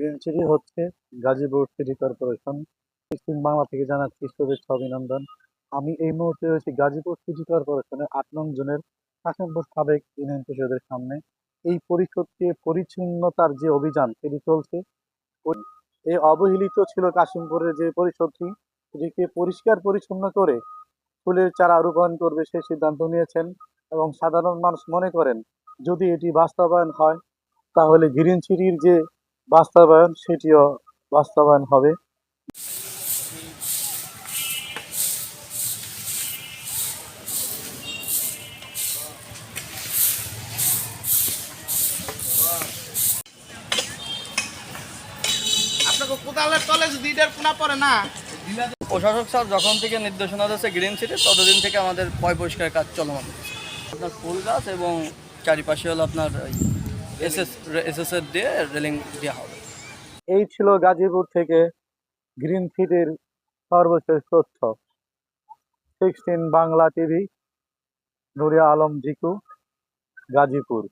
Green city হচ্ছে Gazipur city corporation. পশ্চিম বাংলা থেকে জানাচ্ছি শুভেচ্ছা অভিনন্দন। আমি এই মুহূর্তে রয়েছি গাজীপুর সিটি কর্পোরেশনের ৮ নং জোনের কাশিমপুর সাবেক ইউনিয়ন পরিষদের সামনে। এই পরিষদকে পরিচ্ছন্নতার যে অভিযান সেটি চলছে। এই অবহেলিত ছিল কাশিমপুরের যে পরিষদটি, সেটিকে পরিষ্কার পরিচ্ছন্ন করে ফুলের চারা রোপণ করবে সেই সিদ্ধান্ত নিয়েছেন। এবং সাধারণ মানুষ মনে করেন যদি এটি বাস্তবায়ন হয় তাহলে গ্রিন সিটির যে বাস্তবায়ন সেটিও বাস্তবায়ন হবে। আপনাকে কোদালের তলে যদি এটার কোনা পড়ে না। প্রশাসক স্যার যখন থেকে নির্দেশনা দিয়েছে গ্রিন সিটি, ততদিন থেকে আমাদের পরিষ্কার কাজ চলমান আছে। আপনার ফুল গাছ এবং চারিপাশে হলো আপনার এসএস দিয়ে রেলিং দেওয়া হবে। এই ছিল গাজীপুর থেকে গ্রিন সিটির সর্বশেষ তথ্য। 16 বাংলা টিভি, নুরিয়া আলম জিকু, গাজীপুর।